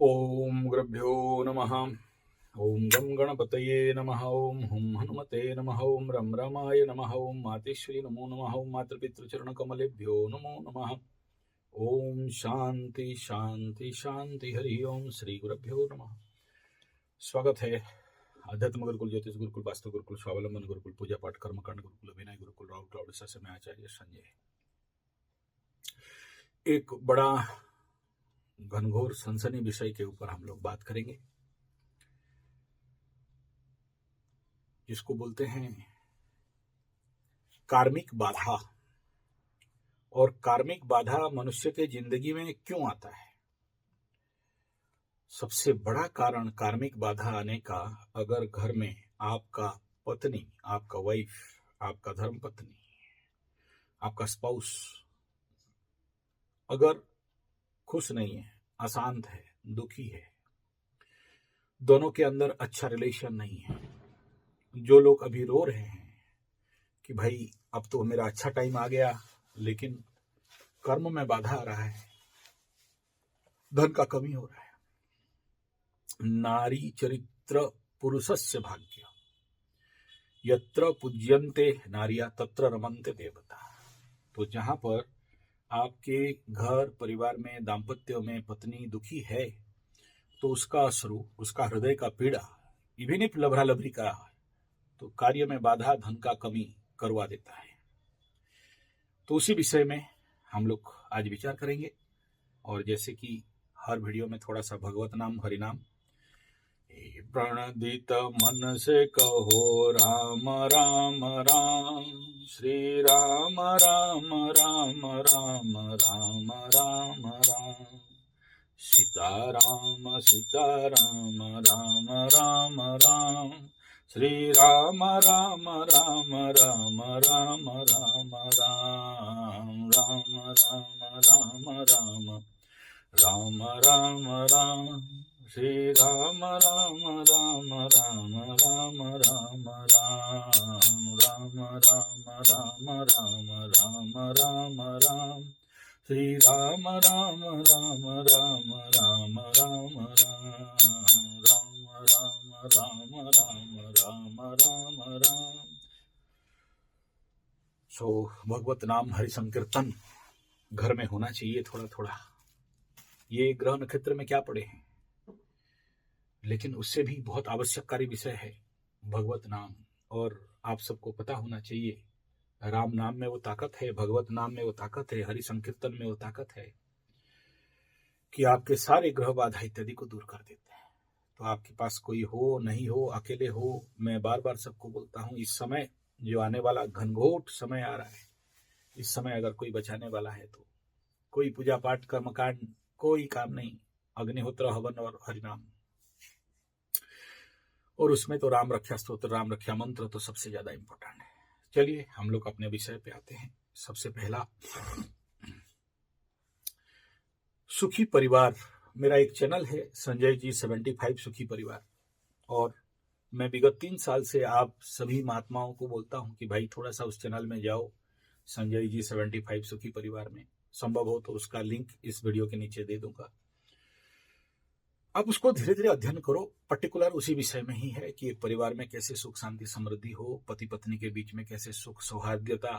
ओम गुरुभ्यो नमः। ओम गम गणपतये नमः। ओम हुम हनुमते नमः। ओम रम रामाय नमः। ओम मातेश्वरी नमो नमः। ओम मातृपितृचरण कमलेभ्यो नमो नमः। ओम शांति शांति शांति। हरि ओम श्री गुरुभ्यो नमः। स्वागत है अध्यात्म गुरुकुल, ज्योतिष गुरुकुल, वास्तु गुरुकुल, स्वावलंबन गुरुकुल, पूजा पाठ कर्मकांड गुरुकुल, अभिनय गुरुकुल, राउत उड़ीसा से मैं आचार्य संजय। एक बड़ा घनघोर सनसनी विषय के ऊपर हम लोग बात करेंगे, जिसको बोलते हैं कार्मिक बाधा। और कार्मिक बाधा मनुष्य के जिंदगी में क्यों आता है? सबसे बड़ा कारण कार्मिक बाधा आने का, अगर घर में आपका पत्नी, आपका वाइफ, आपका धर्म पत्नी, आपका स्पाउस अगर खुश नहीं है, अशांत है, दुखी है, दोनों के अंदर अच्छा रिलेशन नहीं है, जो लोग अभी रो रहे हैं कि भाई अब तो मेरा अच्छा टाइम आ गया, लेकिन कर्म में बाधा आ रहा है, धन का कमी हो रहा है, नारी चरित्र पुरुषस्य भाग्य, यत्र पूज्यन्ते नारिया तत्र रमन्ते देवता। तो जहां पर आपके घर परिवार में, दाम्पत्य में पत्नी दुखी है, तो उसका अश्रु, उसका हृदय का पीड़ा, इवन इफ लभरा लभरी का, तो कार्य में बाधा, धन का कमी करवा देता है। तो उसी विषय में हम लोग आज विचार करेंगे। और जैसे कि हर वीडियो में थोड़ा सा भगवत नाम, हरिनाम, प्रणदित मन से कहो राम राम राम, श्री राम राम राम राम राम राम राम, सीता राम राम राम राम, श्री राम राम राम राम राम राम राम, राम राम राम राम राम राम, श्री राम राम राम राम राम राम राम, राम राम राम राम राम राम, श्री राम राम राम राम राम राम राम, राम राम राम राम राम राम। सो भगवत नाम, हरि संकीर्तन घर में होना चाहिए थोड़ा थोड़ा। ये ग्रह नक्षत्र में क्या पड़े हैं, लेकिन उससे भी बहुत आवश्यककारी विषय है भगवत नाम। और आप सबको पता होना चाहिए, राम नाम में वो ताकत है, भगवत नाम में वो ताकत है, हरि संकीर्तन में वो ताकत है कि आपके सारे ग्रह बाधा इत्यादि को दूर कर देते हैं। तो आपके पास कोई हो, नहीं हो, अकेले हो, मैं बार बार सबको बोलता हूँ, इस समय जो आने वाला घनघोर समय आ रहा है, इस समय अगर कोई बचाने वाला है तो कोई पूजा पाठ कर्मकांड कोई काम नहीं, अग्निहोत्र, हवन और हरिनाम। और उसमें तो राम रक्षा स्तोत्र, राम रक्षा मंत्र तो सबसे ज्यादा इंपॉर्टेंट है। चलिए हम लोग अपने विषय पे आते हैं। सबसे पहला, सुखी परिवार। मेरा एक चैनल है संजय जी 75 सुखी परिवार, और मैं विगत 3 साल से आप सभी महात्माओं को बोलता हूं कि भाई थोड़ा सा उस चैनल में जाओ, संजय जी 75 सुखी परिवार में। संभव हो तो उसका लिंक इस वीडियो के नीचे दे दूंगा, आप उसको धीरे धीरे अध्ययन करो। पर्टिकुलर उसी विषय में ही है कि एक परिवार में कैसे सुख शांति समृद्धि हो, पति पत्नी के बीच में कैसे सुख सौहार्द्यता,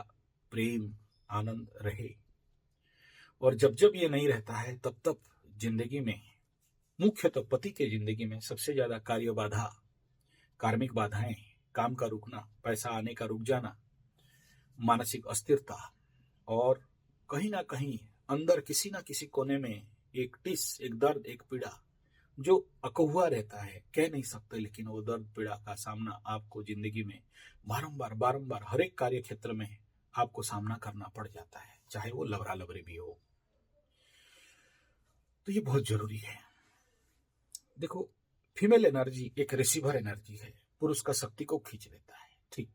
प्रेम, आनंद रहे। और जब जब ये नहीं रहता है, तब तब जिंदगी में, मुख्यतः पति के जिंदगी में सबसे ज्यादा कार्य बाधा, कार्मिक बाधाएं, काम का रुकना, पैसा आने का रुक जाना, मानसिक अस्थिरता, और कहीं ना कहीं अंदर किसी ना किसी कोने में एक टिस, एक दर्द, एक पीड़ा जो अकहुआ रहता है, कह नहीं सकते, लेकिन वो दर्द पीड़ा का सामना आपको जिंदगी में बारंबार बारंबार हर एक कार्य क्षेत्र में आपको सामना करना पड़ जाता है, चाहे वो लवरा लवरी भी हो। तो ये बहुत जरूरी है। देखो, फीमेल एनर्जी एक रिसीवर एनर्जी है, पुरुष का शक्ति को खींच लेता है, ठीक,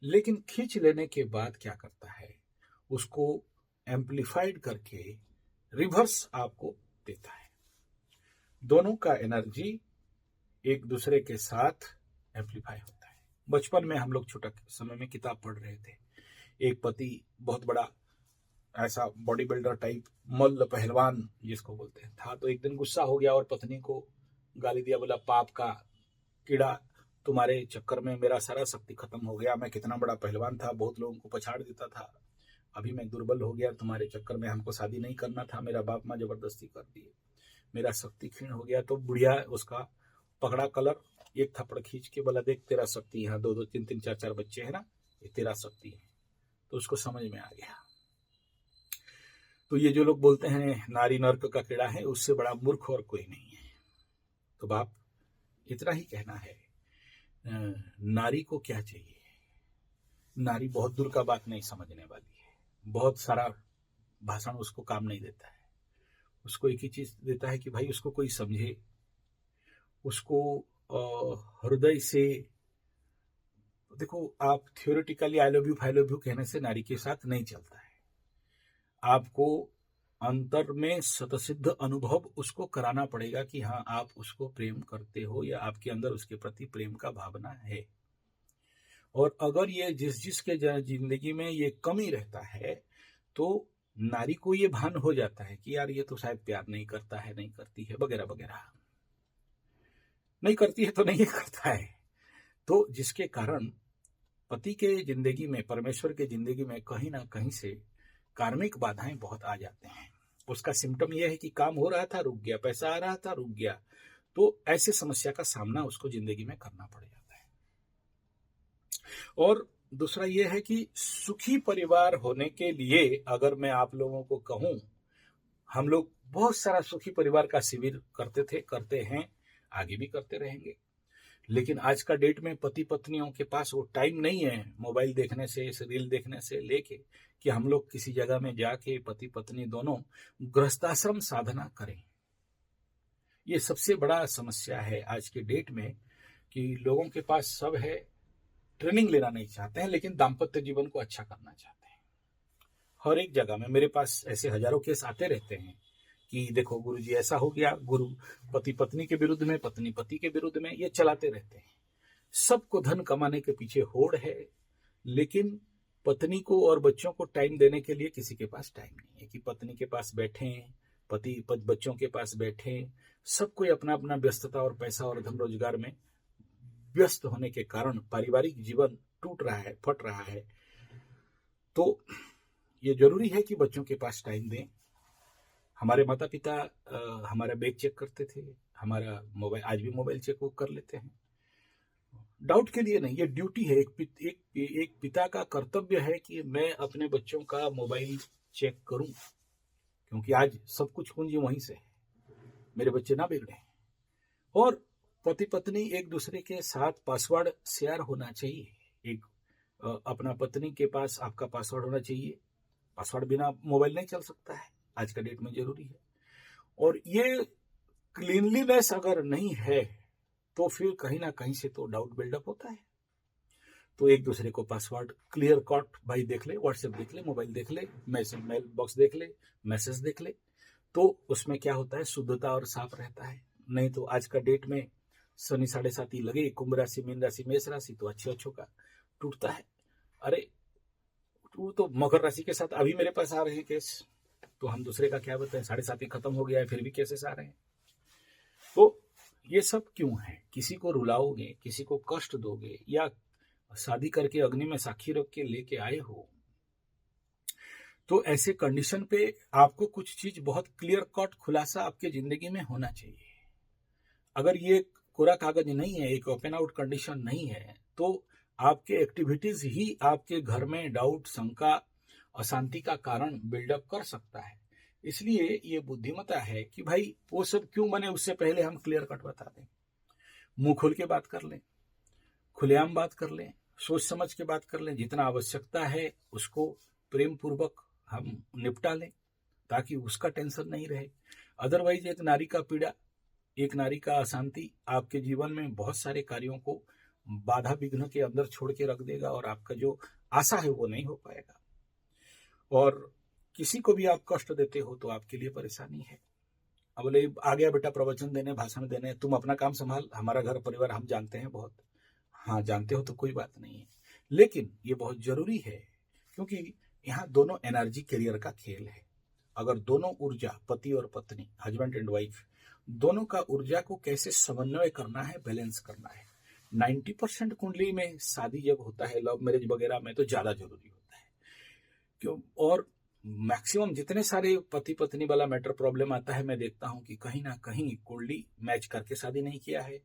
लेकिन खींच लेने के बाद क्या करता है, उसको एम्पलीफाइड करके रिवर्स आपको देता है। दोनों का एनर्जी एक दूसरे के साथ एम्पलीफाई होता है। बचपन में हम लोग छोटा समय में किताब पढ़ रहे थे, एक पति बहुत बड़ा ऐसा बॉडी बिल्डर टाइप मल्ल पहलवान जिसको बोलते हैं था। तो एक दिन गुस्सा हो गया और पत्नी को गाली दिया, बोला पाप का कीड़ा, तुम्हारे चक्कर में मेरा सारा शक्ति खत्म हो गया। मैं कितना बड़ा पहलवान था, बहुत लोगों को पछाड़ देता था, अभी मैं दुर्बल हो गया तुम्हारे चक्कर में। हमको शादी नहीं करना था, मेरा बाप माँ जबरदस्ती कर दिए, मेरा शक्ति क्षीण हो गया। तो बुढ़िया उसका पकड़ा कलर, एक थप्पड़ खींच के बोला देख तेरा शक्ति, यहाँ 2-2 3-3 4-4 बच्चे हैं ना, ये तेरा शक्ति है। तो उसको समझ में आ गया। तो ये जो लोग बोलते हैं नारी नर्क का कीड़ा है, उससे बड़ा मूर्ख और कोई नहीं है। तो बाप इतना ही कहना है, नारी को क्या चाहिए? नारी बहुत दूर का बात नहीं समझने वाली है, बहुत सारा भाषण उसको काम नहीं देता है। उसको एक ही चीज देता है कि भाई उसको कोई समझे, उसको हृदय से। देखो, आप थियोरेटिकली आई लव यू कहने से नारी के साथ नहीं चलता है। आपको अंतर में स्वतःसिद्ध अनुभव उसको कराना पड़ेगा कि हाँ आप उसको प्रेम करते हो या आपके अंदर उसके प्रति प्रेम का भावना है। और अगर ये जिसके जिंदगी में ये कमी रहता है तो नारी को ये भान हो जाता है कि यार ये तो शायद प्यार नहीं करता है, नहीं करती है, वगैरह वगैरह। नहीं करती है तो नहीं करता है। तो जिसके कारण पति के जिंदगी में, परमेश्वर के जिंदगी में कहीं ना कहीं से कार्मिक बाधाएं बहुत आ जाते हैं। उसका सिम्टम यह है कि काम हो रहा था रुक गया, पैसा आ रहा था रुक गया। तो ऐसे समस्या का सामना उसको जिंदगी में करना पड़ जाता है। और दूसरा यह है कि सुखी परिवार होने के लिए अगर मैं आप लोगों को कहूं, हम लोग बहुत सारा सुखी परिवार का शिविर करते थे, करते हैं, आगे भी करते रहेंगे। लेकिन आज का डेट में पति पत्नियों के पास वो टाइम नहीं है, मोबाइल देखने से, रील देखने से लेके, कि हम लोग किसी जगह में जाके पति पत्नी दोनों गृहस्थाश्रम साधना करें। ये सबसे बड़ा समस्या है आज के डेट में कि लोगों के पास सब है, ट्रेनिंग लेना नहीं चाहते हैं, लेकिन दाम्पत्य जीवन को अच्छा करना चाहते हैं। हर एक जगह में मेरे पास ऐसे हजारों केस आते रहते हैं कि देखो गुरुजी ऐसा हो गया, गुरु पति पत्नी के विरुद्ध में, पत्नी पति के विरुद्ध में, ये चलाते रहते हैं। सबको धन कमाने के पीछे होड़ है, लेकिन पत्नी को और बच्चों को टाइम देने के लिए किसी के पास टाइम नहीं है कि पत्नी के पास बैठे, पति बच्चों के पास बैठे। सब कोई अपना अपना व्यस्तता और पैसा और धन रोजगार में व्यस्त होने के कारण पारिवारिक जीवन टूट रहा है, फट रहा है। तो ये जरूरी है कि बच्चों के पास टाइम दें। हमारे माता पिता हमारा बैग चेक करते थे, हमारा मोबाइल, आज भी मोबाइल चेक वो कर लेते हैं, डाउट के लिए नहीं, ये ड्यूटी है। एक पिता का कर्तव्य है कि मैं अपने बच्चों का मोबाइल चेक करूं, क्योंकि आज सब कुछ कुंजी वहीं से है, मेरे बच्चे ना बिगड़े। और पति पत्नी एक दूसरे के साथ पासवर्ड शेयर होना चाहिए। एक अपना पत्नी के पास आपका पासवर्ड होना चाहिए। पासवर्ड बिना मोबाइल नहीं चल सकता है, आज का डेट में जरूरी है। और ये क्लीनलीनेस अगर नहीं है तो फिर कहीं ना कहीं से तो डाउट बिल्डअप होता है। तो एक दूसरे को पासवर्ड क्लियर कट, भाई देख ले, व्हाट्सएप देख ले, मोबाइल देख ले, मैसेज मेल बॉक्स देख ले, मैसेज देख ले, तो उसमें क्या होता है, शुद्धता और साफ रहता है। नहीं तो आज का डेट में शनि 7.5 लगे, कुंभ राशि, मीन राशि, मेष राशि, तो अच्छों का टूटता है। अरे वो तो मकर राशि के साथ अभी मेरे पास आ रहे हैं केस, तो हम दूसरे का क्या बताएं, 7.5 खत्म हो गया है फिर भी केसेस आ रहे हैं। तो ये सब क्यों है? किसी को रुलाओगे, किसी को कष्ट दोगे, या शादी करके अग्नि में साखी रख के लेके आए हो, तो ऐसे कंडीशन पे आपको कुछ चीज बहुत क्लियर कट खुलासा आपके जिंदगी में होना चाहिए। अगर ये कोरा कागज नहीं है, एक ओपन आउट कंडीशन नहीं है, तो आपके एक्टिविटीज ही आपके घर में डाउट, शंका, अशांति का कारण बिल्डअप कर सकता है। इसलिए ये बुद्धिमता है कि भाई वो सब क्यों बने, उससे पहले हम क्लियर कट बता दें, मुंह खोल के बात कर लें, खुलेआम बात कर लें, सोच समझ के बात कर लें, जितना आवश्यकता है उसको प्रेम पूर्वक हम निपटा लें ताकि उसका टेंशन नहीं रहे। अदरवाइज एक नारी का पीड़ा, एक नारी का अशांति आपके जीवन में बहुत सारे कार्यों को बाधा विघ्न के अंदर छोड़ के रख देगा और आपका जो आशा है वो नहीं हो पाएगा। और किसी को भी आप कष्ट देते हो तो आपके लिए परेशानी है। अब बोले आ गया बेटा प्रवचन देने, भाषण देने, तुम अपना काम संभाल, हमारा घर परिवार हम जानते हैं बहुत। हाँ जानते हो तो कोई बात नहीं है, लेकिन ये बहुत जरूरी है, क्योंकि यहाँ दोनों एनर्जी कैरियर का खेल है। अगर दोनों ऊर्जा, पति और पत्नी, हस्बैंड एंड वाइफ, दोनों का ऊर्जा को कैसे समन्वय करना है, बैलेंस करना है। 90% कुंडली में शादी जब होता है, लव मैरिज वगैरह में, तो ज्यादा जरूरी होता है। क्यों? और मैक्सिमम जितने सारे पति पत्नी वाला मैटर प्रॉब्लम आता है, मैं देखता हूं कि कहीं ना कहीं कुंडली मैच करके शादी नहीं किया है,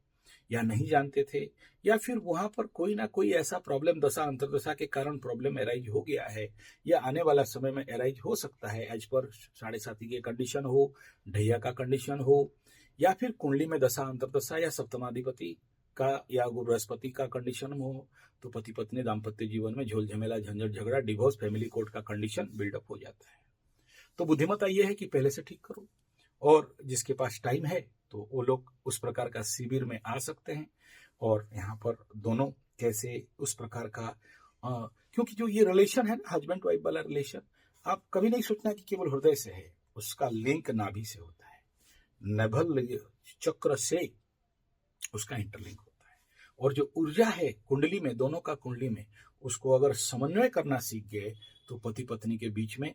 या नहीं जानते थे, या फिर वहां पर कोई ना कोई ऐसा प्रॉब्लम दशा अंतरदशा के कारण प्रॉब्लम एराइज हो गया है, या आने वाला समय में एराइज हो सकता है। एज पर 7.5 के कंडीशन हो, ढैया का कंडीशन हो, या फिर कुंडली में दशा अंतरदशा या सप्तमाधिपति का या बृहस्पति का कंडीशन हो, तो पति पत्नी दाम्पत्य जीवन में झोल झमेला, झंझट, झगड़ा, डिवोर्स, फैमिली कोर्ट का कंडीशन बिल्डअप हो जाता है। तो बुद्धिमत्ता यह है कि पहले से ठीक करो, और जिसके पास टाइम है तो वो लोग उस प्रकार का शिविर में आ सकते हैं। और यहाँ पर दोनों कैसे उस प्रकार का क्योंकि जो ये रिलेशन है ना, हस्बैंड वाइफ वाला रिलेशन, आप कभी नहीं सोचना कि केवल हृदय से है, उसका लिंक नाभि से होता है, नभल चक्र से उसका इंटरलिंक होता है। और जो ऊर्जा है कुंडली में, दोनों का कुंडली में, उसको अगर समन्वय करना सीख गए तो पति पत्नी के बीच में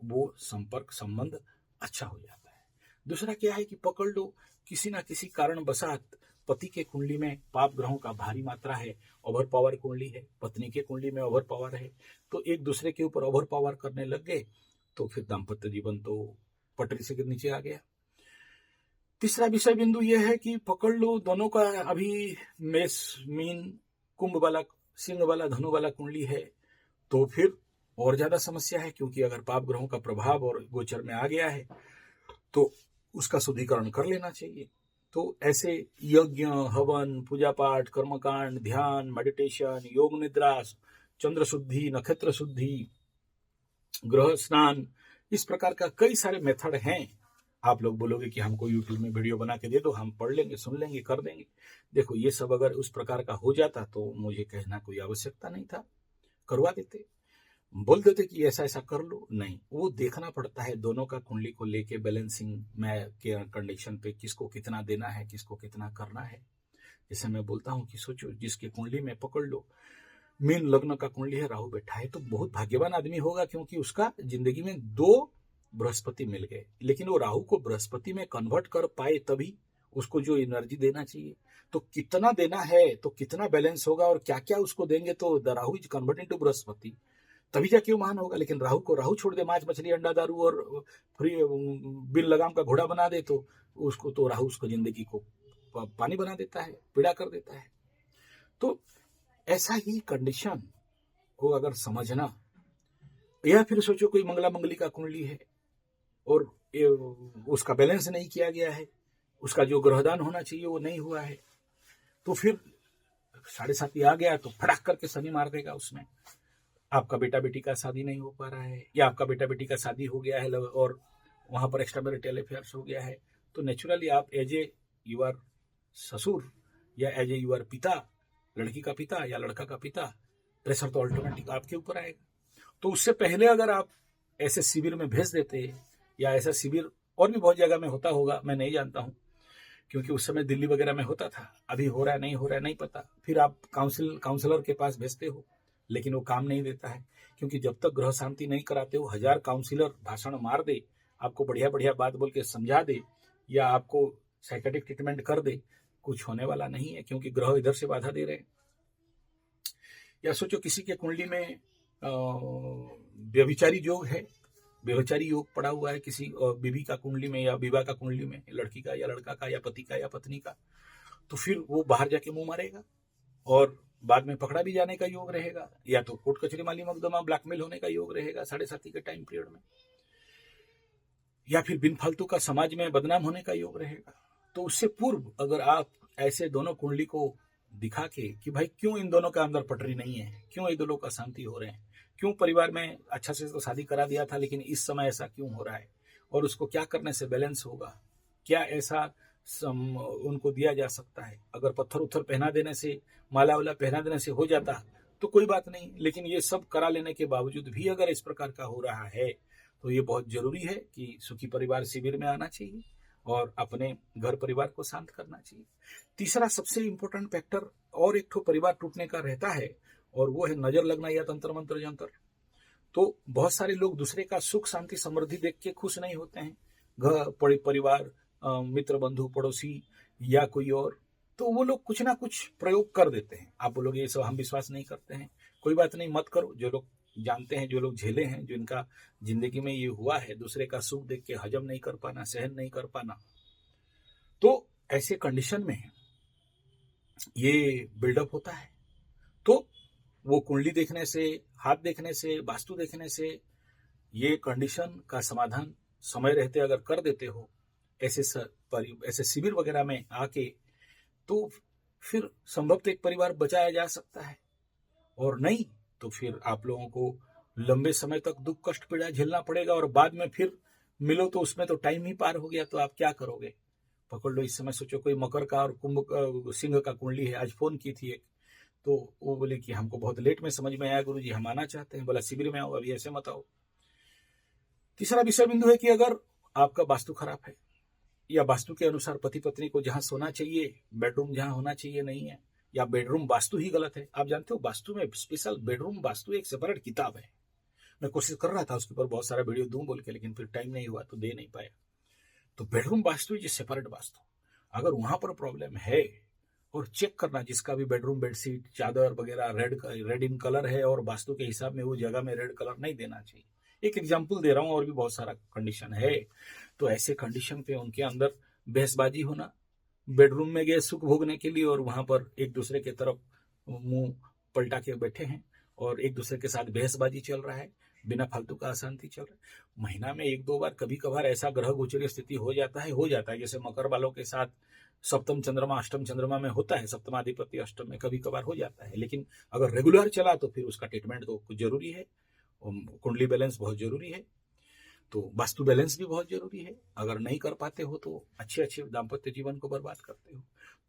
वो संपर्क संबंध अच्छा हो जाता है। दूसरा क्या है कि पकड़ लो किसी ना किसी कारण बसात पति के कुंडली में पाप ग्रहों का भारी मात्रा है, ओवर पावर कुंडली है, पत्नी के कुंडली में ओवर पावर है, तो एक दूसरे के ऊपर ओवर पावर करने लग गए, तो फिर दाम्पत्य जीवन तो पटरी से नीचे आ गया। तीसरा विषय बिंदु यह है कि पकड़ लो दोनों का अभी मेष, मीन, कुंभ वाला, सिंह वाला, धनु वाला कुंडली है, तो फिर और ज्यादा समस्या है, क्योंकि अगर पाप ग्रहों का प्रभाव और गोचर में आ गया है तो उसका शुद्धिकरण कर लेना चाहिए। तो ऐसे यज्ञ, हवन, पूजा पाठ, कर्मकांड, ध्यान, मेडिटेशन, योग निद्रा, चंद्र शुद्धि, नक्षत्र शुद्धि, ग्रह स्नान, इस प्रकार का कई सारे मेथड हैं। आप लोग बोलोगे कि हमको यूट्यूब में वीडियो बना के दे दो, हम पढ़ लेंगे, सुन लेंगे, कर देंगे। देखो, ये सब अगर उस प्रकार का हो जाता तो मुझे कहना कोई आवश्यकता नहीं था, करवा देते, बोल देते कि ऐसा ऐसा कर लो। नहीं, वो देखना पड़ता है दोनों का कुंडली को लेके, बैलेंसिंग में के कंडीशन पे किसको कितना देना है, किसको कितना करना है। जैसे मैं बोलता हूँ कि सोचो, जिसके कुंडली में पकड़ लो मीन लग्न का कुंडली है, राहु बैठा है, तो बहुत भाग्यवान आदमी होगा, क्योंकि उसका जिंदगी में 2 बृहस्पति मिल गए। लेकिन वो राहु को बृहस्पति में कन्वर्ट कर पाए तभी उसको जो एनर्जी देना चाहिए, तो कितना देना है, तो कितना बैलेंस होगा, और क्या क्या उसको देंगे, तो the Rahu is converted to Brihaspati, तभी जाके वो महान होगा। लेकिन राहु को राहु छोड़ दे, मांस मछली अंडा दारू और फ्री बिन लगाम का घोड़ा बना दे, तो उसको तो राहु उसको जिंदगी को पानी बना देता है, पीड़ा कर देता है। तो ऐसा ही कंडीशन को अगर समझना, या फिर सोचो कोई मंगला मंगली का कुंडली है और उसका बैलेंस नहीं किया गया है, उसका जो ग्रहदान होना चाहिए वो नहीं हुआ है, तो फिर 7.5 आ गया तो फटाक करके शनि मार देगा उसमें। आपका बेटा बेटी का शादी नहीं हो पा रहा है, या आपका बेटा बेटी का शादी हो गया है और वहां पर एक्स्ट्रा मैरिटल अफेयर्स हो गया है, तो नेचुरली आप एज ए यूर ससुर या एज ए यूर पिता, लड़की का पिता या लड़का का पिता, प्रेशर तो ऑटोमेटिक आपके ऊपर आएगा। तो उससे पहले अगर आप ऐसे शिविर में भेज देते, या ऐसा शिविर और भी बहुत जगह में होता होगा, मैं नहीं जानता हूँ, क्योंकि उस समय दिल्ली वगैरह में होता था, अभी हो रहा है नहीं हो रहा है नहीं पता। फिर आप काउंसलर के पास भेजते हो, लेकिन वो काम नहीं देता है, क्योंकि जब तक ग्रह शांति नहीं कराते हो, 1000 काउंसलर भाषण मार दे, आपको बढ़िया बढ़िया बात बोल के समझा दे, या आपको साइकेट्रिक ट्रीटमेंट कर दे, कुछ होने वाला नहीं है, क्योंकि ग्रह इधर से बाधा दे रहे हैं। या सोचो किसी के कुंडली में व्यभिचारी योग है, व्यभिचारी योग पड़ा हुआ है किसी बीवी का कुंडली में या विवाह का कुंडली में, लड़की का या लड़का का या पति का या पत्नी का, तो फिर वो बाहर जाके मुंह मारेगा और बाद में पकड़ा भी जाने का योग रहेगा, या तो कोर्ट कचहरी माली मुकदमा ब्लैकमेल होने का योग रहेगा 7.5 के टाइम पीरियड में, या फिर बिन फालतू का समाज में बदनाम होने का योग रहेगा। तो उससे पूर्व अगर आप ऐसे दोनों कुंडली को दिखा के कि भाई क्यों इन दोनों के अंदर पटरी नहीं है, क्यों ये दोनों का शांति हो रहे हैं, क्यों परिवार में अच्छा से तो शादी करा दिया था लेकिन इस समय ऐसा क्यों हो रहा है, और उसको क्या करने से बैलेंस होगा, क्या ऐसा उनको दिया जा सकता है। अगर पत्थर उत्थर पहना देने से, माला वाला पहना देने से हो जाता तो कोई बात नहीं, लेकिन ये सब करा लेने के बावजूद भी अगर इस प्रकार का हो रहा है, तो ये बहुत जरूरी है कि सुखी परिवार शिविर में आना चाहिए और अपने घर परिवार को शांत करना चाहिए। तीसरा सबसे इंपॉर्टेंट फैक्टर और एक ठो परिवार टूटने का रहता है, और वो है नजर लगना या तंत्र मंत्र जंतर। तो बहुत सारे लोग दूसरे का सुख शांति समृद्धि देख के खुश नहीं होते हैं। घर परिवार, मित्र बंधु पड़ोसी या कोई और, तो वो लोग कुछ ना कुछ प्रयोग कर देते हैं। आप बोलोगे ये सब हम विश्वास नहीं करते हैं, कोई बात नहीं, मत करो। जो लोग जानते हैं, जो लोग झेले हैं, जिनका जिंदगी में ये हुआ है, दूसरे का सुख देख के हजम नहीं कर पाना, सहन नहीं कर पाना, तो ऐसे कंडीशन में ये बिल्डअप होता है। तो वो कुंडली देखने से, हाथ देखने से, वास्तु देखने से ये कंडीशन का समाधान समय रहते अगर कर देते हो, ऐसे शिविर वगैरह में आके, तो फिर संभवतः एक परिवार बचाया जा सकता है। और नहीं तो फिर आप लोगों को लंबे समय तक दुख कष्ट पीड़ा झेलना पड़ेगा, और बाद में फिर मिलो तो उसमें तो टाइम ही पार हो गया, तो आप क्या करोगे? पकड़ लो इस समय। सोचो कोई मकर का और कुंभ सिंह का कुंडली है। आज फोन की थी एक, तो वो बोले कि हमको बहुत लेट में समझ में आया गुरुजी, हम आना चाहते हैं। बोला शिविर में आओ, अभी ऐसे मत आओ। तीसरा विषय बिंदु है कि अगर आपका वास्तु खराब है, या वास्तु के अनुसार पति पत्नी को जहां सोना चाहिए, बेडरूम जहां होना चाहिए नहीं है, या बेडरूम वास्तु ही गलत है। आप जानते हो वास्तु में स्पेशल बेडरूम वास्तु एक सेपरेट किताब है। मैं कोशिश कर रहा था उसके ऊपर बहुत सारा वीडियो दूं बोल के, लेकिन फिर टाइम नहीं हुआ तो दे नहीं पाया। तो bedroom vastu is separate vastu. अगर वहां पर प्रॉब्लम है, और चेक करना जिसका भी बेडरूम बेडशीट चादर वगैरह रेड इन कलर है, और वास्तु के हिसाब में वो जगह में रेड कलर नहीं देना चाहिए। एक एग्जाम्पल दे रहा हूं, और भी बहुत सारा कंडीशन है। तो ऐसे कंडीशन पे उनके अंदर बहसबाजी होना, बेडरूम में गए सुख भोगने के लिए, और वहां पर एक दूसरे के तरफ मुंह पलटा के बैठे हैं, और एक दूसरे के साथ बहसबाजी चल रहा है, बिना फालतू का अशांति चल रहा है। महीना में एक दो बार कभी कभार ऐसा ग्रह गोचरीय स्थिति हो जाता है। जैसे मकर वालों के साथ सप्तम चंद्रमा अष्टम चंद्रमा में होता है, सप्तमाधिपति अष्टम में कभी कभार हो जाता है। लेकिन अगर रेगुलर चला तो फिर उसका ट्रीटमेंट तो जरूरी है। कुंडली बैलेंस बहुत जरूरी है, तो वास्तु बैलेंस भी बहुत जरूरी है। अगर नहीं कर पाते हो तो अच्छे दाम्पत्य जीवन को बर्बाद करते हो।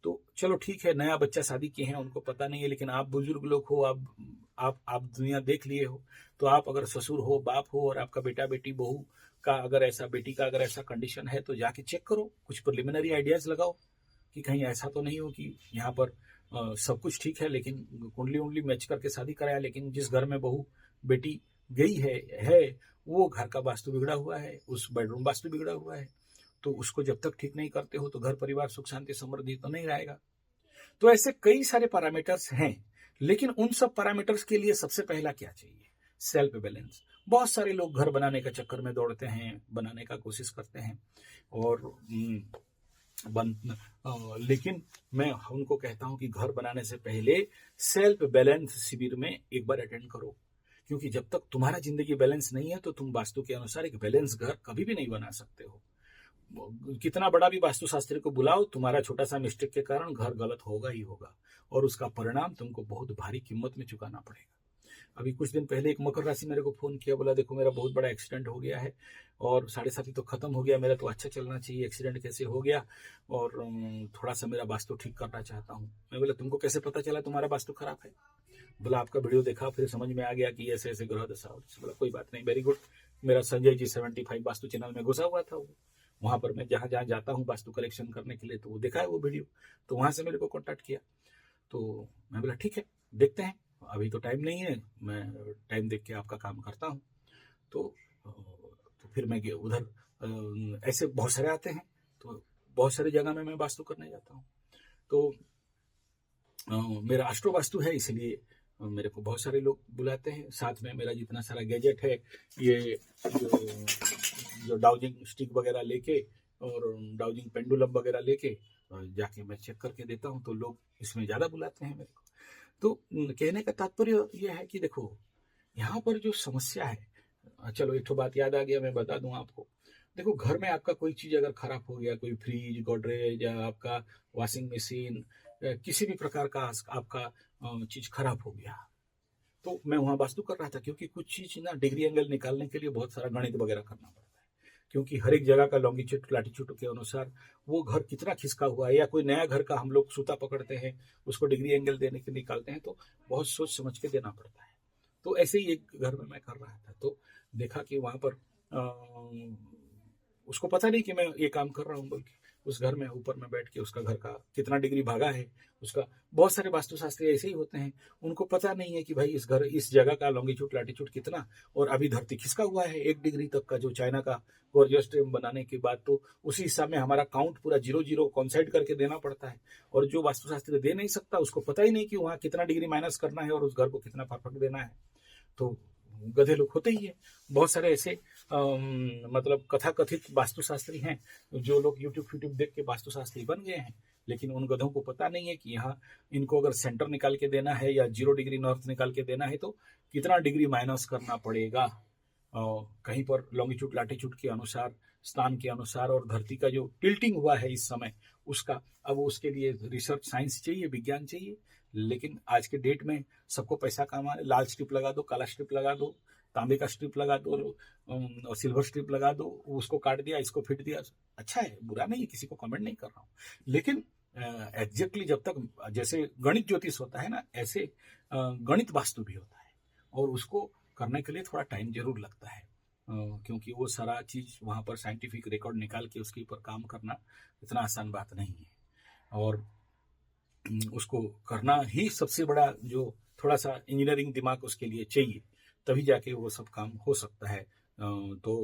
तो चलो ठीक है, नया बच्चा शादी किए हैं, उनको पता नहीं है, लेकिन आप बुजुर्ग लोग हो, आप दुनिया देख लिए हो। तो आप अगर ससुर हो, बाप हो, और आपका बेटा बेटी बहू का अगर ऐसा, बेटी का अगर ऐसा कंडीशन है, तो जाके चेक करो, कुछ प्रिलिमिनरी आइडियाज लगाओ कि कहीं ऐसा तो नहीं हो कि यहाँ पर सब कुछ ठीक है, लेकिन कुंडली उंडली मैच करके शादी कराया, लेकिन जिस घर में बहू बेटी गई है वो घर का वास्तु बिगड़ा हुआ है, उस बेडरूम वास्तु बिगड़ा हुआ है। तो उसको जब तक ठीक नहीं करते हो तो घर परिवार सुख शांति समृद्धि तो नहीं रहेगा। तो ऐसे कई सारे पैरामीटर्स हैं, लेकिन उन सब पैरामीटर्स के लिए सबसे पहला क्या चाहिए? Self balance. बहुत सारे लोग घर बनाने का चक्कर में दौड़ते हैं, बनाने का कोशिश करते हैं, और लेकिन मैं उनको कहता हूं कि घर बनाने से पहले सेल्फ बैलेंस शिविर में एक बार अटेंड करो, क्योंकि जब तक तुम्हारा जिंदगी बैलेंस नहीं है तो तुम वास्तु के अनुसार एक बैलेंस घर कभी भी नहीं बना सकते हो। कितना बड़ा भी वास्तुशास्त्री को बुलाओ, तुम्हारा छोटा सा मिस्टेक के कारण घर गलत होगा ही होगा, और उसका परिणाम तुमको बहुत भारी कीमत में चुकाना पड़ेगा। अभी कुछ दिन पहले एक मकर राशि मेरे को फोन किया, बोला देखो मेरा बहुत बड़ा एक्सीडेंट हो गया है, और 7.5 तो खत्म हो गया, मेरा तो अच्छा चलना चाहिए, एक्सीडेंट कैसे हो गया, और थोड़ा सा मेरा वास्तु ठीक करना चाहता हूँ। मैं बोला तुमको कैसे पता चला तुम्हारा वास्तु खराब है? बोला आपका वीडियो देखा, फिर समझ में आ गया कि ऐसे ऐसे ग्रह दशा। बोला कोई बात नहीं, वेरी गुड। मेरा संजय जी 75 वास्तु चैनल में घुसा हुआ था, वहां पर मैं जहां जहां जाता हूँ वास्तु कलेक्शन करने के लिए, तो वो देखा है वो वीडियो, तो वहां से मेरे को कॉन्टैक्ट किया। तो मैं बोला ठीक है, देखते हैं, अभी तो टाइम नहीं है, मैं टाइम देख के आपका काम करता हूँ। तो फिर मैं उधर, ऐसे बहुत सारे आते हैं, तो बहुत सारी जगह में मैं वास्तु करने जाता हूँ। तो मेरा एस्ट्रो वास्तु है, इसलिए मेरे को बहुत सारे लोग बुलाते हैं। साथ में मेरा जितना सारा गैजेट है, ये जो डाउजिंग स्टिक वगैरह लेके, और डाउजिंग पेंडुलम वगैरह लेके जाके मैं चेक करके देता हूँ, तो लोग इसमें ज़्यादा बुलाते हैं मेरे को। तो कहने का तात्पर्य यह है कि देखो यहाँ पर जो समस्या है, चलो एक तो बात याद आ गया, मैं बता दूं आपको। देखो घर में आपका कोई चीज अगर खराब हो गया, कोई फ्रिज, गोदरेज, या आपका वॉशिंग मशीन, किसी भी प्रकार का आपका चीज खराब हो गया, तो मैं वहां वास्तु कर रहा था, क्योंकि कुछ चीज ना डिग्री एंगल निकालने के लिए बहुत सारा गणित वगैरह करना पड़ता है, क्योंकि हर एक जगह का लॉन्गिट्यूड लैटिट्यूड के अनुसार वो घर कितना खिसका हुआ है, या कोई नया घर का हम लोग सूता पकड़ते हैं, उसको डिग्री एंगल देने के निकालते हैं, तो बहुत सोच समझ के देना पड़ता है। तो ऐसे ही एक घर में मैं कर रहा था, तो देखा कि वहां पर उसको पता नहीं कि मैं ये काम कर रहा हूँ बोल के, उस घर में ऊपर में बैठ के उसका घर का कितना डिग्री भागा है उसका। बहुत सारे वास्तुशास्त्री ऐसे ही होते हैं, उनको पता नहीं है कि भाई इस जगह का लॉन्गिट्यूड लैटिट्यूड कितना, और अभी धरती खिसका हुआ है 1 डिग्री तक का, जो चाइना का गॉर्जियस टेम बनाने के बाद तो उसी हिसाब में हमारा काउंट पूरा 0 0 कॉन्साइड करके देना पड़ता है। और जो वास्तुशास्त्री दे नहीं सकता उसको पता ही नहीं कि वहाँ कितना डिग्री माइनस करना है और उस घर को कितना परफेक्ट देना है। तो गधे लोग होते ही है। बहुत सारे ऐसे मतलब कथाकथित वास्तुशास्त्री हैं जो लोग यूट्यूब देख के वास्तुशास्त्री बन गए हैं, लेकिन उन गधों को पता नहीं है कि यहाँ इनको अगर सेंटर निकाल के देना है या 0 डिग्री नॉर्थ निकाल के देना है तो कितना डिग्री माइनस करना पड़ेगा। कहीं पर लॉन्गिट्यूड लैटिट्यूड के अनुसार, स्थान के अनुसार, और धरती का जो टिल्टिंग हुआ है इस समय उसका, अब उसके लिए रिसर्च साइंस चाहिए, विज्ञान चाहिए। लेकिन आज के डेट में सबको पैसा कमाना, लाल स्ट्रिप लगा दो, काला स्ट्रिप लगा दो, तांबे का स्ट्रिप लगा दो और सिल्वर स्ट्रिप लगा दो, उसको काट दिया, इसको फिट दिया, अच्छा है, बुरा नहीं है, किसी को कमेंट नहीं कर रहा हूँ। लेकिन एग्जैक्टली जब तक जैसे गणित ज्योतिष होता है ना, ऐसे गणित वास्तु भी होता है, और उसको करने के लिए थोड़ा टाइम जरूर लगता है, क्योंकि वो सारा चीज वहाँ पर साइंटिफिक रिकॉर्ड निकाल के उसके ऊपर काम करना इतना आसान बात नहीं है। और उसको करना ही सबसे बड़ा, जो थोड़ा सा इंजीनियरिंग दिमाग उसके लिए चाहिए, तभी जाके वो सब काम हो सकता है। तो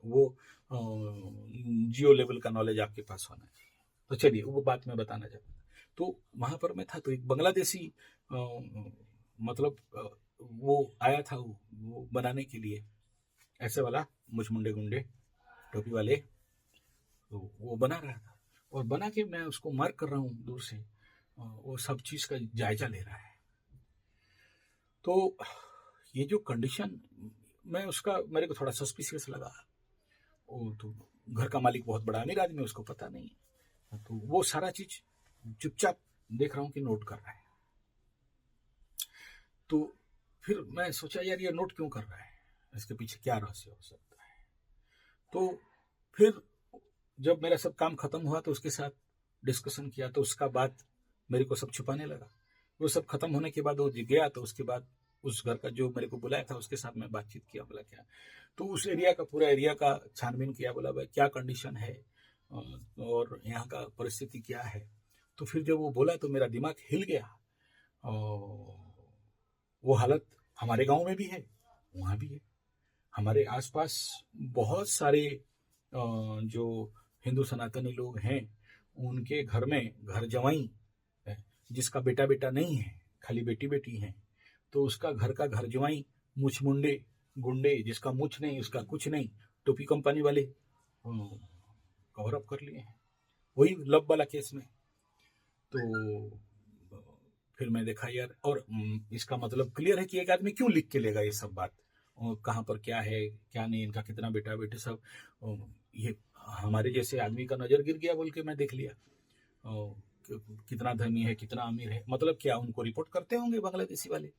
वो जियो लेवल का नॉलेज आपके पास होना चाहिए। तो चलिए वो बात मैं बताना चाहता हूँ। तो वहाँ पर मैं था तो एक बांग्लादेशी मतलब वो आया था वो बनाने के लिए, ऐसे वाला मुचमुंडे गुंडे टोपी वाले, तो वो बना रहा था और बना के मैं उसको मार्क कर रहा हूँ दूर से, वो सब चीज का जायजा ले रहा है। तो ये जो कंडीशन मैं उसका, मेरे को थोड़ा सस्पिशियस लगा। वो तो घर का मालिक बहुत बड़ा अमीर आदमी, उसको पता नहीं है, तो वो सारा चीज चुपचाप देख रहा हूँ कि नोट कर रहा है। तो फिर मैं सोचा यार ये नोट क्यों कर रहा है, इसके पीछे क्या रहस्य हो सकता है। तो फिर जब मेरा सब काम खत्म हुआ तो उसके साथ डिस्कशन किया, तो उसका बात मेरे को सब छुपाने लगा। वो सब खत्म होने के बाद वो गया, तो उसके बाद उस घर का जो मेरे को बुलाया था उसके साथ मैं बातचीत किया, बोला क्या, तो उस एरिया का, पूरा एरिया का छानबीन किया, बोला भाई क्या कंडीशन है और यहाँ का परिस्थिति क्या है। तो फिर जब वो बोला तो मेरा दिमाग हिल गया। वो हालत हमारे गांव में भी है, वहाँ भी है, हमारे आसपास बहुत सारे जो हिंदू सनातनी लोग हैं उनके घर में घर जवाई है, जिसका बेटा बेटा नहीं है, खाली बेटी बेटी है, तो उसका घर का घर जवाई मुछमुंडे गुंडे, जिसका मुछ नहीं उसका कुछ नहीं, टोपी कंपनी वाले कवर अप कर लिए हैं, वही लव वाला केस में। तो फिर मैं देखा यार, और इसका मतलब क्लियर है कि एक आदमी क्यों लिख के लेगा ये सब बात, और कहाँ पर क्या है क्या नहीं, इनका कितना बेटा बेटे सब, ये हमारे जैसे आदमी का नजर गिर गया बोल के मैं देख लिया, कितना धनी है कितना अमीर है, मतलब क्या उनको रिपोर्ट करते होंगे बांग्लादेशी वाले,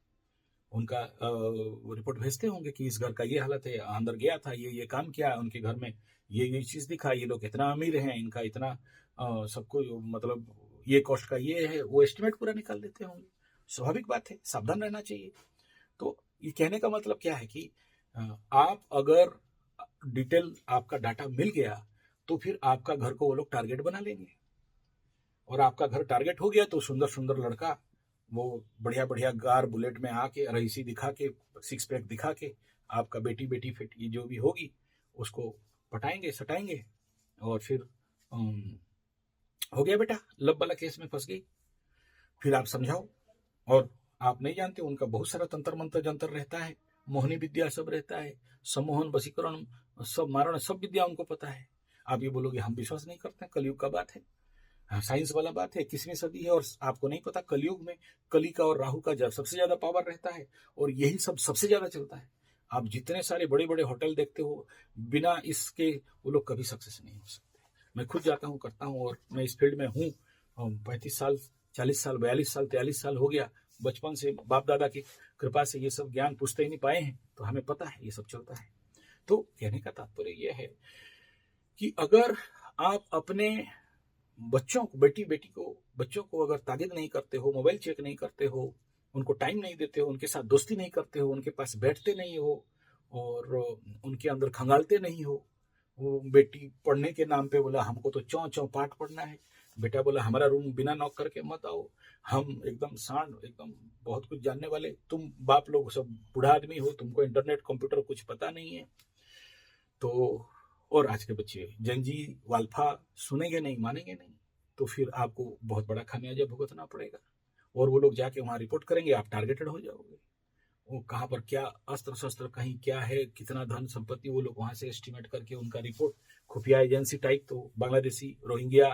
उनका रिपोर्ट भेजते होंगे कि इस घर का ये हालत है, अंदर गया था, ये काम किया, उनके घर में ये चीज दिखा, ये लोग इतना अमीर हैं, इनका इतना सबको, मतलब ये कॉस्ट का ये है, वो एस्टिमेट पूरा निकाल देते होंगे। स्वाभाविक बात है, सावधान रहना चाहिए। तो ये कहने का मतलब क्या है कि आप अगर डिटेल आपका डाटा मिल गया तो फिर आपका घर को वो लोग टारगेट बना लेंगे, और आपका घर टारगेट हो गया तो सुंदर सुंदर लड़का वो बढ़िया बढ़िया कार बुलेट में आके रईसी दिखा के, सिक्स पैक दिखा के, आपका बेटी बेटी फिट ये जो भी होगी उसको पटाएंगे सटाएंगे, और फिर हो गया बेटा, लव वाला केस में फंस गई। फिर आप समझाओ, और आप नहीं जानते उनका बहुत सारा तंत्र मंत्र जंतर रहता है, मोहनी विद्या सब रहता है, सम्मोहन वशीकरण सब मारण सब विद्या उनको पता है। आप ये बोलोगे हम विश्वास नहीं करते, कलयुग का बात है, साइंस वाला बात है, 21वीं सदी है, और आपको नहीं पता कलयुग में कली का और राहु का सबसे ज्यादा पावर रहता है, और यही सब सबसे ज्यादा चलता है। आप जितने सारे बड़े बड़े होटल देखते हो, बिना इसके वो लोग कभी सक्सेस नहीं हो सकते। मैं खुद जाता हूँ, करता हूँ, और मैं इस फील्ड में हूँ 35 साल 40 साल 42 साल 43 साल हो गया, बचपन से बाप दादा की कृपा से ये सब ज्ञान पूछते ही नहीं पाए हैं, तो हमें पता है ये सब चलता है। तो कहने का तात्पर्य यह है कि अगर आप अपने बच्चों को, बेटी बेटी को, बच्चों को अगर ताकीद नहीं करते हो, मोबाइल चेक नहीं करते हो, उनको टाइम नहीं देते हो, उनके साथ दोस्ती नहीं करते हो, उनके पास बैठते नहीं हो, और उनके अंदर खंगालते नहीं हो, वो बेटी पढ़ने के नाम पे बोला हमको तो चौं चौं पाठ पढ़ना है, बेटा बोला हमारा रूम बिना नॉक करके मत आओ, हम एकदम सांड एकदम बहुत कुछ जानने वाले, तुम बाप लोग सब बूढ़ा आदमी हो, तुमको इंटरनेट कंप्यूटर कुछ पता नहीं है। तो और आज के बच्चे जनजी वाल्फा सुनेंगे नहीं, मानेंगे नहीं, तो फिर आपको बहुत बड़ा खामियाजा भुगतना पड़ेगा। और वो लोग जाके वहां रिपोर्ट करेंगे, आप टारगेटेड हो जाओगे। वो कहाँ पर क्या अस्त्र शस्त्र कहीं क्या है, कितना धन संपत्ति, वो लोग वहां से एस्टिमेट करके उनका रिपोर्ट, खुफिया एजेंसी टाइप, तो बांग्लादेशी रोहिंग्या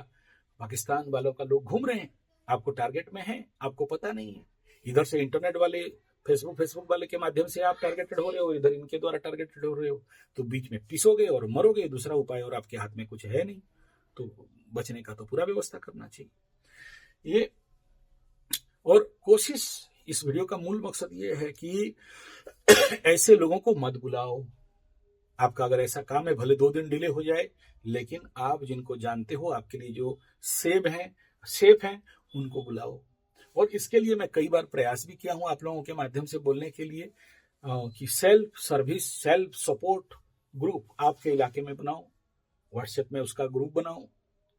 पाकिस्तान वालों का लोग घूम रहे हैं, आपको टारगेट में है, आपको पता नहीं है। इधर से इंटरनेट वाले फेसबुक वाले के माध्यम से आप टारगेटेड हो रहे हो, इधर इनके द्वारा टारगेटेड हो रहे हो, तो बीच में पिसोगे और मरोगे, दूसरा उपाय और आपके हाथ में कुछ है नहीं। तो बचने का तो पूरा व्यवस्था करना चाहिए। ये और कोशिश, इस वीडियो का मूल मकसद ये है कि ऐसे लोगों को मत बुलाओ। आपका अगर ऐसा काम है, भले 2 दिन डिले हो जाए, लेकिन आप जिनको जानते हो, आपके लिए जो सेफ हैं, उनको बुलाओ। और इसके लिए मैं कई बार प्रयास भी किया हूं आप लोगों के माध्यम से बोलने के लिए कि self service, self support group आपके इलाके में बनाओ, व्हाट्सएप में उसका ग्रुप बनाओ,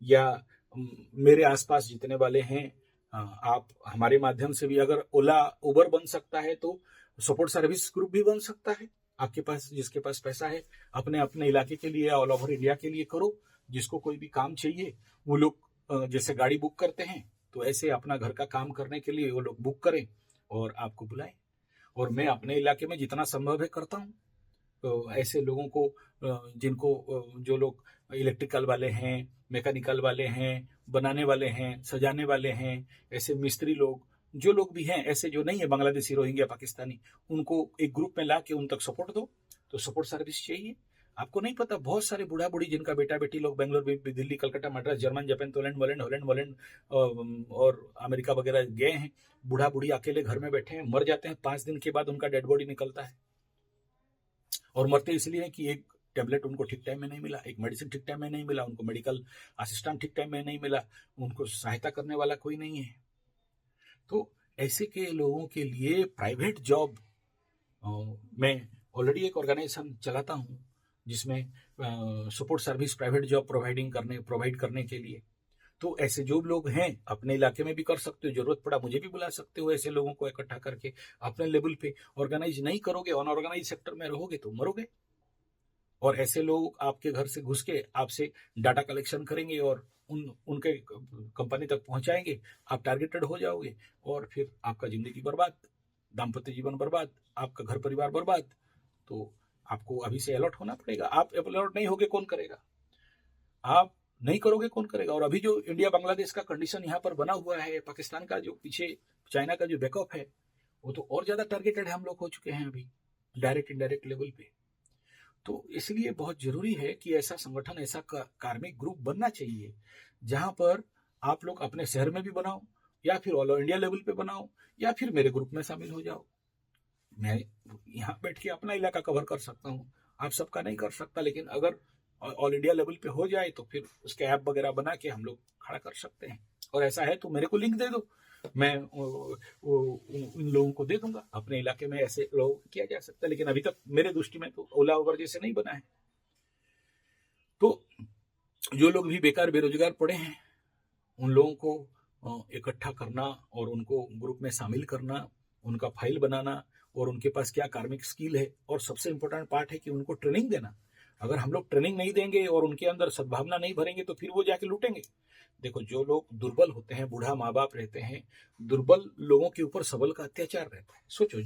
या मेरे आसपास जितने वाले हैं, आप हमारे माध्यम से भी, अगर ओला उबर बन सकता है तो सपोर्ट सर्विस ग्रुप भी बन सकता है। आपके पास, जिसके पास पैसा है, अपने अपने इलाके के लिए, ऑल ओवर इंडिया के लिए करो। जिसको कोई भी काम चाहिए, वो लोग जैसे गाड़ी बुक करते हैं, तो ऐसे अपना घर का काम करने के लिए वो लोग बुक करें और आपको बुलाएं। और मैं अपने इलाके में जितना संभव है करता हूँ। तो ऐसे लोगों को, जिनको, जो लोग इलेक्ट्रिकल वाले हैं, मैकेनिकल वाले हैं, बनाने वाले हैं, सजाने वाले हैं, ऐसे मिस्त्री लोग, जो लोग भी हैं ऐसे, जो नहीं है बांग्लादेशी, रोहिंग्या, पाकिस्तानी, उनको एक ग्रुप में ला के उन तक सपोर्ट दो। तो सपोर्ट सर्विस चाहिए। आपको नहीं पता, बहुत सारे बूढ़ा बूढ़ी जिनका बेटा बेटी लोग Bangalore, Delhi, Calcutta, Madras, German, Japan, Poland, Holland और अमेरिका वगैरह गए हैं। बूढ़ा बूढ़ी अकेले घर में बैठे हैं, मर जाते हैं, 5 दिन के बाद उनका डेड बॉडी निकलता है। और मरते इसलिए है कि एक टेबलेट उनको ठीक टाइम में नहीं मिला, एक मेडिसिन ठीक टाइम में नहीं मिला, उनको मेडिकल असिस्टेंट ठीक टाइम में नहीं मिला, उनको सहायता करने वाला कोई नहीं है। तो ऐसे के लोगों के लिए प्राइवेट जॉब, मैं ऑलरेडी एक ऑर्गेनाइजेशन चलाता हूँ जिसमें support service private job provide करने के लिए। तो ऐसे जो लोग हैं अपने इलाके में भी कर सकते हो, जरूरत पड़ा मुझे भी बुला सकते हो। ऐसे लोगों को इकट्ठा करके अपने लेवल पे ऑर्गेनाइज नहीं करोगे, अनऑर्गेनाइज सेक्टर में रहोगे तो मरोगे। और ऐसे लोग आपके घर से घुस के आपसे डाटा कलेक्शन करेंगे और उनके कंपनी तक पहुंचाएंगे, आप टारगेटेड हो जाओगे और फिर आपका जिंदगी बर्बाद, दाम्पत्य जीवन बर्बाद, आपका घर परिवार बर्बाद। तो आपको अभी से अलर्ट होना पड़ेगा। आप अलर्ट नहीं होगे कौन करेगा? आप नहीं करोगे कौन करेगा? और अभी जो इंडिया बांग्लादेश का कंडीशन यहाँ पर बना हुआ है, पाकिस्तान का जो पीछे, चाइना का जो बैकअप है, वो तो और ज्यादा टारगेटेड हम लोग हो चुके हैं अभी, डायरेक्ट इनडायरेक्ट लेवल पे। तो इसलिए बहुत जरूरी है कि ऐसा संगठन, ऐसा कार्मिक ग्रुप बनना चाहिए जहां पर आप लोग अपने शहर में भी बनाओ, या फिर ऑल इंडिया लेवल पे बनाओ, या फिर मेरे ग्रुप में शामिल हो जाओ। मैं यहाँ बैठ के अपना इलाका कवर कर सकता हूँ, आप सबका नहीं कर सकता, लेकिन अगर ऑल इंडिया लेवल पे हो जाए तो फिर उसके ऐप वगैरह बना के हम लोग खड़ा कर सकते हैं। और ऐसा है तो मेरे को लिंक दे दो, मैं उन लोगों को दे दूंगा। अपने इलाके में ऐसे लोग किया जा सकता है, लेकिन अभी तक मेरे दृष्टि में तो ओला उबर जैसे नहीं बना है। तो जो लोग भी बेकार बेरोजगार पड़े हैं, उन लोगों को इकट्ठा करना और उनको ग्रुप में शामिल करना, उनका फाइल बनाना, और उनके पास क्या कार्मिक स्किल है, और सबसे इंपॉर्टेंट पार्ट है कि उनको ट्रेनिंग देना। अगर हम लोग ट्रेनिंग नहीं देंगे और उनके अंदर सद्भावना नहीं भरेंगे तो फिर वो जाके लूटेंगे। देखो, जो लोग दुर्बल होते हैं, बूढ़ा माँ बाप रहते हैं, दुर्बल लोगों के ऊपर सबल का अत्याचार रहता है। सोचो,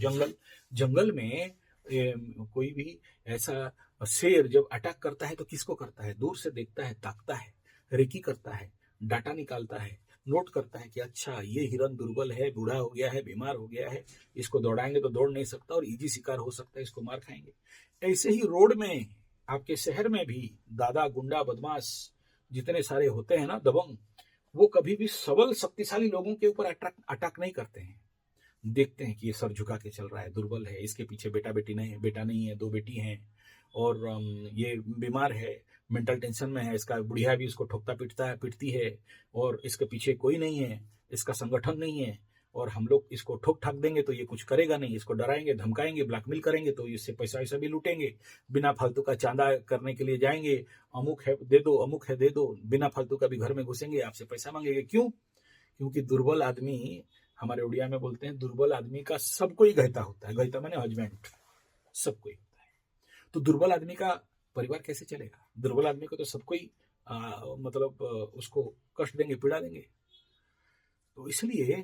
जंगल में कोई भी ऐसा शेर जब अटैक करता है तो किसको करता है? दूर से देखता है, ताकता है, रेकी करता है, डाटा निकालता है, नोट करता है कि अच्छा ये हिरन दुर्बल है, बूढ़ा हो गया है, बीमार हो गया है, इसको दौड़ाएंगे तो दौड़ नहीं सकता और इजी शिकार हो सकता है, इसको मार खाएंगे। ऐसे ही रोड में, आपके शहर में भी दादा, गुंडा, बदमाश जितने सारे होते हैं ना, दबंग, वो कभी भी सबल शक्तिशाली लोगों के ऊपर अटैक नहीं करते हैं। देखते हैं कि ये सर झुका के चल रहा है, दुर्बल है, इसके पीछे बेटा नहीं है, 2 बेटी हैं, और ये बीमार है, मेंटल टेंशन में है, इसका बुढ़िया भी इसको ठोकता पीटती है, और इसके पीछे कोई नहीं है, इसका संगठन नहीं है, और हम लोग इसको ठोक ठाक देंगे तो ये कुछ करेगा नहीं, इसको डराएंगे, धमकाएंगे, ब्लैकमेल करेंगे तो इससे पैसा वैसा भी लूटेंगे, बिना फालतू का चांदा करने के लिए जाएंगे, अमुक है दे दो, अमुक है दे दो, बिना फालतू का भी घर में घुसेंगे, आपसे पैसा मांगेंगे। क्यों? क्योंकि दुर्बल आदमी, हमारे उड़िया में बोलते हैं, दुर्बल आदमी का सब कोई गहता होता है। गहता माने हस्बैंड, सब कोई होता है। तो दुर्बल आदमी का परिवार कैसे चलेगा? दुर्बल आदमी को तो सब कोई मतलब उसको कष्ट देंगे, पीड़ा देंगे। तो इसलिए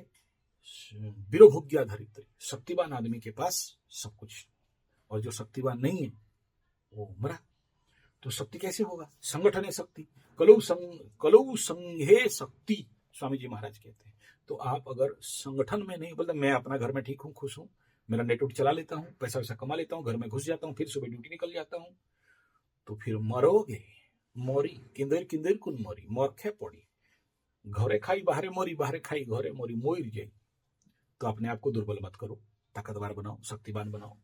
वीरभोग्या धरित्री, शक्तिवान आदमी के पास सब कुछ, और जो शक्तिवान नहीं है वो मरा। तो शक्ति कैसे होगा? संगठन है शक्ति, कलौ संघे शक्ति, स्वामी जी महाराज कहते हैं। तो आप अगर संगठन में नहीं, बोलते मैं अपना घर में ठीक हूँ, खुश हूँ, मेरा नेटवर्क चला लेता हूँ, पैसा वैसा कमा लेता हूँ, घर में घुस जाता हूँ, फिर सुबह ड्यूटी निकल जाता हूँ, तो फिर मरोगे। मोरी किंदेर किंदेर कुन मोरी, मोरखे पड़ी, घरे खाई बाहरे मोरी, बाहरे खाई घरे मोरी, मोर जाई। तो अपने आप को दुर्बल मत करो, ताकतवर बनाओ, शक्तिवान बनाओ,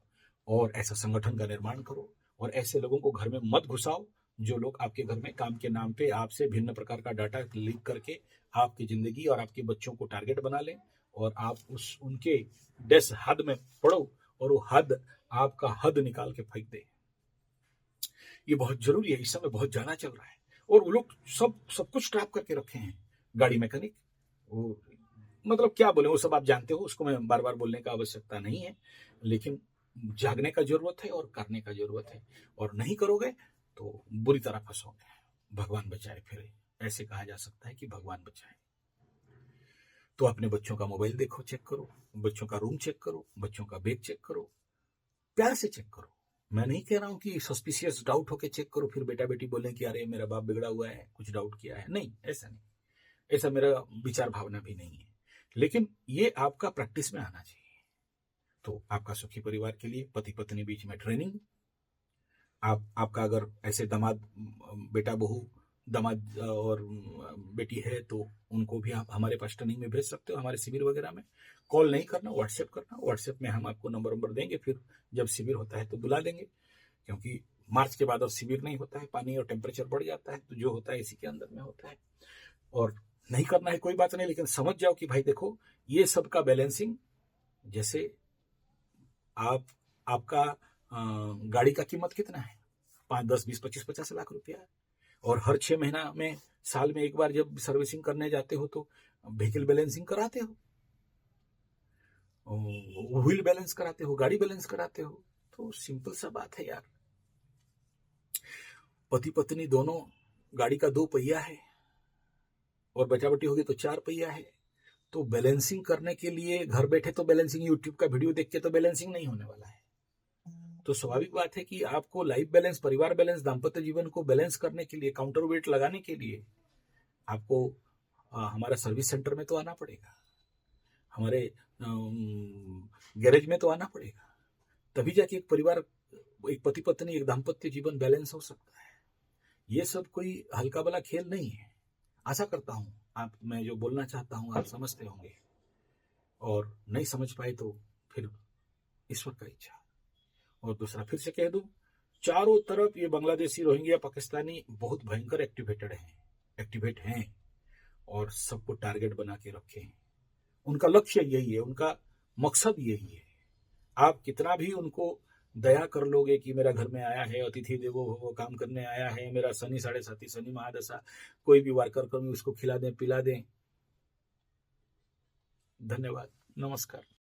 और ऐसा संगठन का निर्माण करो, और ऐसे लोगों को घर में मत घुसाओ जो लोग आपके घर में काम के नाम पे आपसे भिन्न प्रकार का डाटा लीक करके आपकी जिंदगी और आपके बच्चों को टारगेट बना लें, और आप उनके डेस हद में पड़ो, और वो हद आपका हद निकाल के फेंक दे। ये बहुत जरूरी है, इस समय बहुत ज्यादा चल रहा है। और वो लोग सब कुछ ट्रैप करके रखे हैं। गाड़ी मैकेनिक, वो मतलब क्या बोले, वो सब आप जानते हो, उसको मैं बार बार बोलने का आवश्यकता नहीं है, लेकिन जागने का जरूरत है और करने का जरूरत है। और नहीं करोगे तो बुरी तरह फंसोगे। भगवान बचाए, फिर ऐसे कहा जा सकता है कि भगवान बचाए। तो अपने बच्चों का मोबाइल देखो, चेक करो, बच्चों का रूम चेक करो, बच्चों का बैग चेक करो, प्यार से चेक करो। मैं नहीं कह रहा हूं कि सस्पिशियस डाउट होके चेक करो, फिर बेटा बेटी बोले कि अरे मेरा बाप बिगड़ा हुआ है, कुछ डाउट किया है। नहीं, ऐसा नहीं, ऐसा मेरा विचार भावना भी नहीं है, लेकिन ये आपका प्रैक्टिस में आना चाहिए। तो आपका सुखी परिवार के लिए पति पत्नी बीच में ट्रेनिंग, आपका अगर ऐसे दामाद, बेटा बहू, दामाद और बेटी है तो उनको भी आप हमारे पास ट्रेनिंग में भेज सकते हो, हमारे शिविर वगैरह में। कॉल नहीं करना, व्हाट्सएप करना, व्हाट्सएप में हम आपको नंबर देंगे, फिर जब शिविर होता है तो बुला देंगे। क्योंकि मार्च के बाद अब शिविर नहीं होता है, पानी और टेम्परेचर बढ़ जाता है, तो जो होता है इसी के अंदर में होता है। और नहीं करना है कोई बात नहीं, लेकिन समझ जाओ कि भाई देखो, ये सब का बैलेंसिंग, जैसे आपका गाड़ी का कीमत कितना है, 5, 10, 20, 25, 50 लाख रुपया है, और हर 6 महीना में, साल में एक बार जब सर्विसिंग करने जाते हो तो व्हीकल बैलेंसिंग कराते हो, व्हील बैलेंस कराते हो, गाड़ी बैलेंस कराते हो। तो सिंपल सा बात है यार, पति पत्नी दोनों, गाड़ी का 2 पहिया है और बचा बटी होगी तो 4 पहिया है। तो बैलेंसिंग करने के लिए घर बैठे तो बैलेंसिंग, यूट्यूब का वीडियो देख के तो बैलेंसिंग नहीं होने वाला है। तो स्वाभाविक बात है कि आपको लाइफ बैलेंस, परिवार बैलेंस, दाम्पत्य जीवन को बैलेंस करने के लिए, काउंटर वेट लगाने के लिए आपको हमारा सर्विस सेंटर में तो आना पड़ेगा, हमारे गैरेज में तो आना पड़ेगा, तभी जाके एक परिवार, एक पति पत्नी, एक दाम्पत्य जीवन बैलेंस हो सकता है। ये सब कोई हल्का वाला खेल नहीं है। आशा करता हूं आप, मैं जो बोलना चाहता हूं आप समझते होंगे, और नहीं समझ पाए तो फिर ईश्वर का इच्छा। और दूसरा फिर से कह दूं, चारों तरफ ये बांग्लादेशी, रोहिंग्या, पाकिस्तानी बहुत भयंकर एक्टिवेट हैं और सबको टारगेट बना के रखे हैं। उनका लक्ष्य यही है, उनका मकसद यही है। आप कितना भी उनको दया कर लोगे कि मेरा घर में आया है, अतिथि देवो भव, काम करने आया है, मेरा शनि 7.5 शनि महादशा, कोई भी वार कर उसको खिला दें, पिला दें। धन्यवाद, नमस्कार।